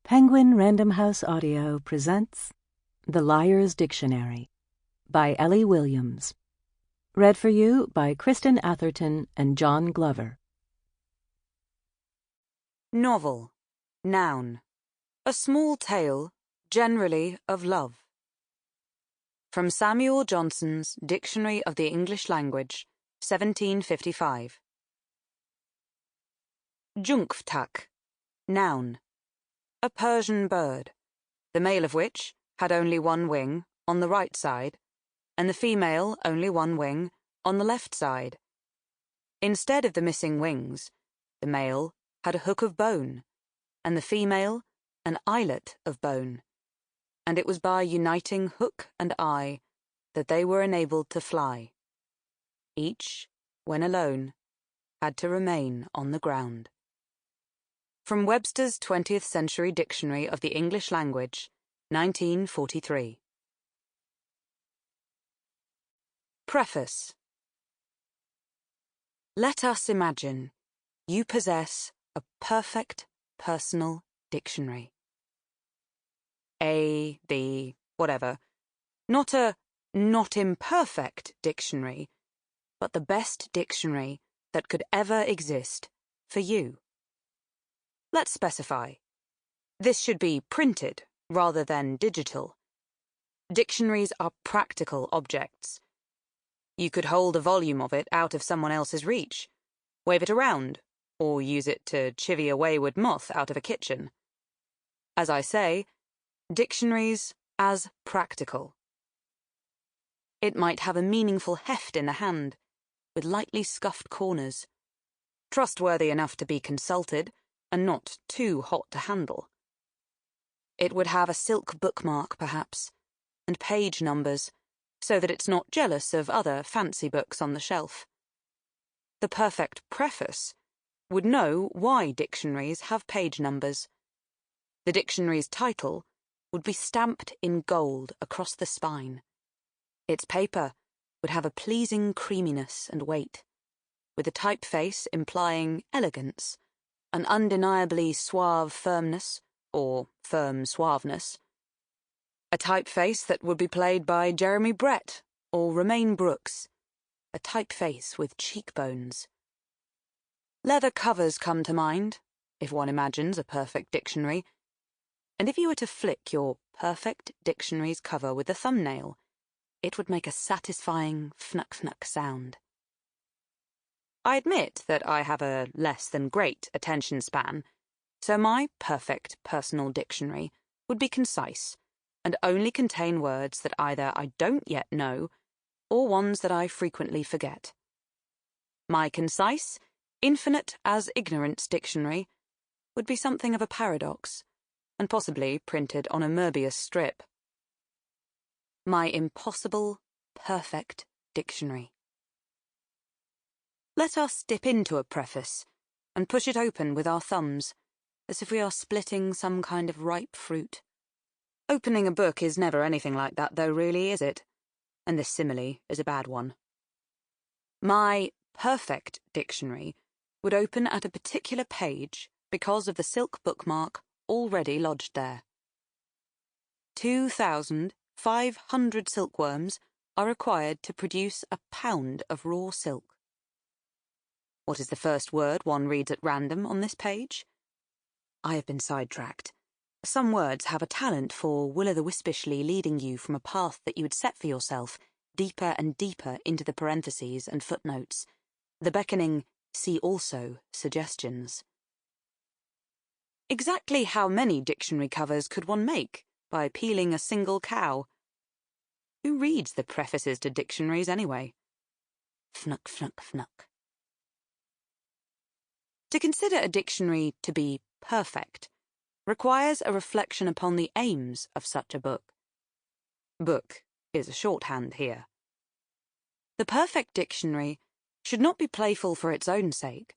Penguin Random House Audio presents The Liar's Dictionary by Eley Williams. Read for you by Kristin Atherton and John Glover. Novel. Noun. A small tale, generally of love. From Samuel Johnson's Dictionary of the English Language, 1755. Junkftak. Noun. A Persian bird, the male of which had only one wing on the right side, and the female only one wing on the left side. Instead of the missing wings, the male had a hook of bone, and the female an eyelet of bone, and it was by uniting hook and eye that they were enabled to fly. Each, when alone, had to remain on the ground. From Webster's 20th Century Dictionary of the English Language, 1943. Preface. Let us imagine you possess a perfect personal dictionary. Whatever. Not a not imperfect dictionary, but the best dictionary that could ever exist for you. Let's specify. This should be printed rather than digital. Dictionaries are practical objects. You could hold a volume of it out of someone else's reach, wave it around, or use it to chivvy a wayward moth out of a kitchen. As I say, dictionaries as practical. It might have a meaningful heft in the hand, with lightly scuffed corners, trustworthy enough to be consulted, and not too hot to handle. It would have a silk bookmark, perhaps, and page numbers, so that it's not jealous of other fancy books on the shelf. The perfect preface would know why dictionaries have page numbers. The dictionary's title would be stamped in gold across the spine. Its paper would have a pleasing creaminess and weight, with a typeface implying elegance, an undeniably suave firmness, or firm suaveness. A typeface that would be played by Jeremy Brett or Romaine Brooks. A typeface with cheekbones. Leather covers come to mind, if one imagines a perfect dictionary. And if you were to flick your perfect dictionary's cover with a thumbnail, it would make a satisfying fnuck-fnuck sound. I admit that I have a less than great attention span, so my perfect personal dictionary would be concise and only contain words that either I don't yet know or ones that I frequently forget. My concise, infinite as ignorance dictionary would be something of a paradox, and possibly printed on a Möbius strip. My impossible, perfect dictionary. Let us dip into a preface and push it open with our thumbs, as if we are splitting some kind of ripe fruit. Opening a book is never anything like that, though, really, is it? And this simile is a bad one. My perfect dictionary would open at a particular page because of the silk bookmark already lodged there. 2,500 silkworms are required to produce a pound of raw silk. What is the first word one reads at random on this page? I have been sidetracked. Some words have a talent for will-o'-the-wispishly leading you from a path that you had set for yourself deeper and deeper into the parentheses and footnotes, the beckoning "see also" suggestions. Exactly how many dictionary covers could one make by peeling a single cow? Who reads the prefaces to dictionaries anyway? Fnuck, fnuck, fnuck. To consider a dictionary to be perfect requires a reflection upon the aims of such a book. Book is a shorthand here. The perfect dictionary should not be playful for its own sake,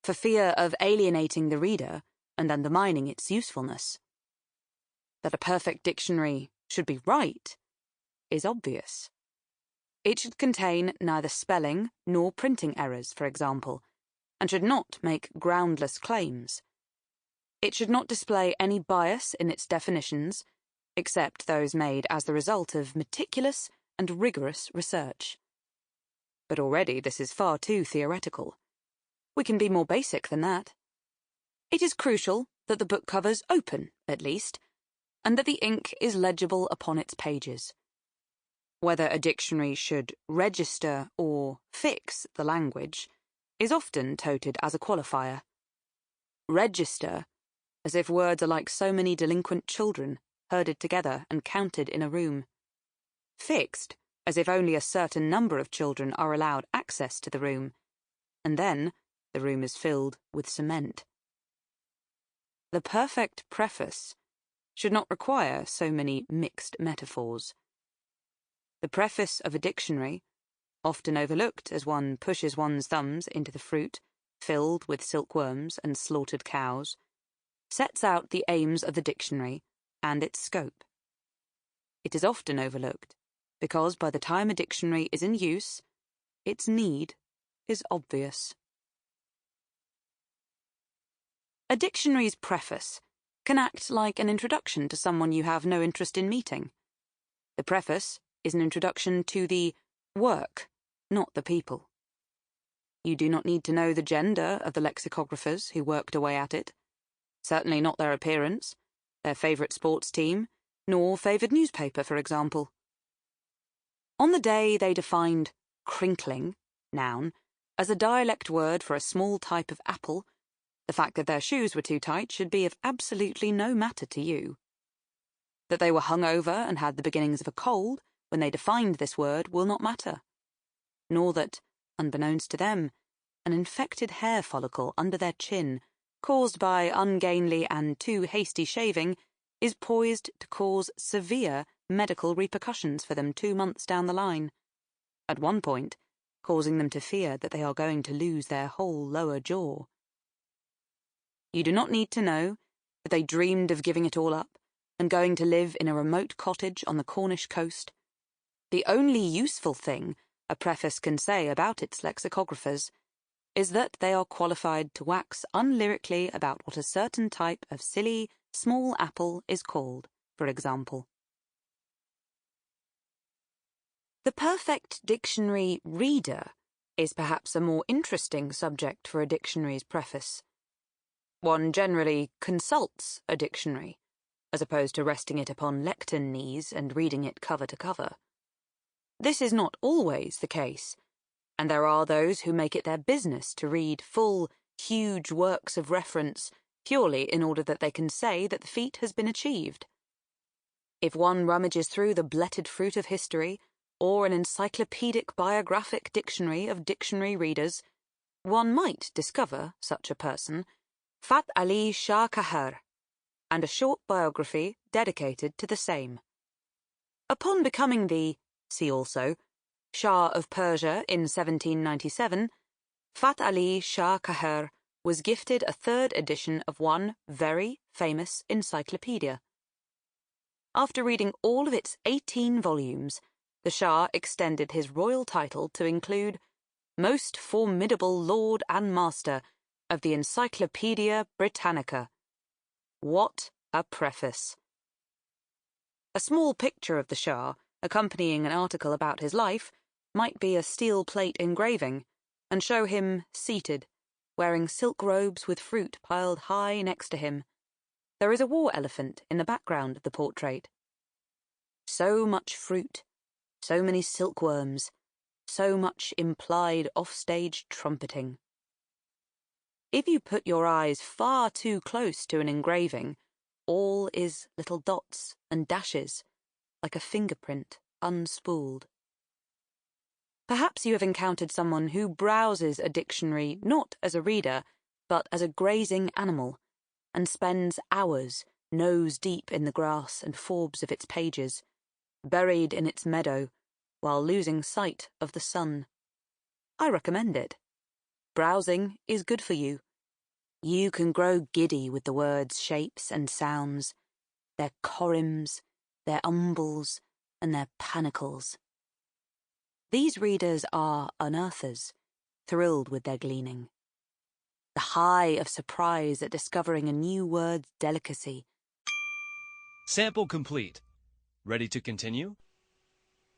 for fear of alienating the reader and undermining its usefulness. That a perfect dictionary should be right is obvious. It should contain neither spelling nor printing errors, for example, and should not make groundless claims. It should not display any bias in its definitions, except those made as the result of meticulous and rigorous research. But already this is far too theoretical. We can be more basic than that. It is crucial that the book covers open, at least, and that the ink is legible upon its pages. Whether a dictionary should register or fix the language is often touted as a qualifier. Register, as if words are like so many delinquent children, herded together and counted in a room. Fixed, as if only a certain number of children are allowed access to the room, and then the room is filled with cement. The perfect preface should not require so many mixed metaphors. The preface of a dictionary, often overlooked as one pushes one's thumbs into the fruit filled with silkworms and slaughtered cows, sets out the aims of the dictionary and its scope. It is often overlooked because by the time a dictionary is in use, its need is obvious. A dictionary's preface can act like an introduction to someone you have no interest in meeting. The preface is an introduction to the work, not the people. You do not need to know the gender of the lexicographers who worked away at it, certainly not their appearance, their favourite sports team, nor favoured newspaper, for example. On the day they defined crinkling, noun, as a dialect word for a small type of apple, the fact that their shoes were too tight should be of absolutely no matter to you. That they were hungover and had the beginnings of a cold when they defined this word will not matter, nor that, unbeknownst to them, an infected hair follicle under their chin, caused by ungainly and too hasty shaving, is poised to cause severe medical repercussions for them 2 months down the line, at one point causing them to fear that they are going to lose their whole lower jaw. You do not need to know that they dreamed of giving it all up and going to live in a remote cottage on the Cornish coast. The only useful thing a preface can say about its lexicographers is that they are qualified to wax unlyrically about what a certain type of silly, small apple is called, for example. The perfect dictionary reader is perhaps a more interesting subject for a dictionary's preface. One generally consults a dictionary, as opposed to resting it upon lectern knees and reading it cover to cover. This is not always the case, and there are those who make it their business to read full, huge works of reference purely in order that they can say that the feat has been achieved. If one rummages through the bletted fruit of history, or an encyclopaedic biographic dictionary of dictionary readers, one might discover such a person, Fat Ali Shah Kahar, and a short biography dedicated to the same. Upon becoming the, see also, Shah of Persia in 1797, Fat Ali Shah Kahar was gifted a 3rd edition of one very famous encyclopedia. After reading all of its 18 volumes, the Shah extended his royal title to include Most Formidable Lord and Master of the Encyclopaedia Britannica. What a preface! A small picture of the Shah, accompanying an article about his life, might be a steel plate engraving, and show him seated, wearing silk robes with fruit piled high next to him. There is a war elephant in the background of the portrait. So much fruit, so many silkworms, so much implied offstage trumpeting. If you put your eyes far too close to an engraving, all is little dots and dashes, like a fingerprint unspooled. Perhaps you have encountered someone who browses a dictionary not as a reader, but as a grazing animal, and spends hours nose deep in the grass and forbs of its pages, buried in its meadow, while losing sight of the sun. I recommend it. Browsing is good for you. You can grow giddy with the words' shapes and sounds, their chorims, their umbles, and their panicles. These readers are unearthers, thrilled with their gleaning. The high of surprise at discovering a new word's delicacy. Sample complete. Ready to continue?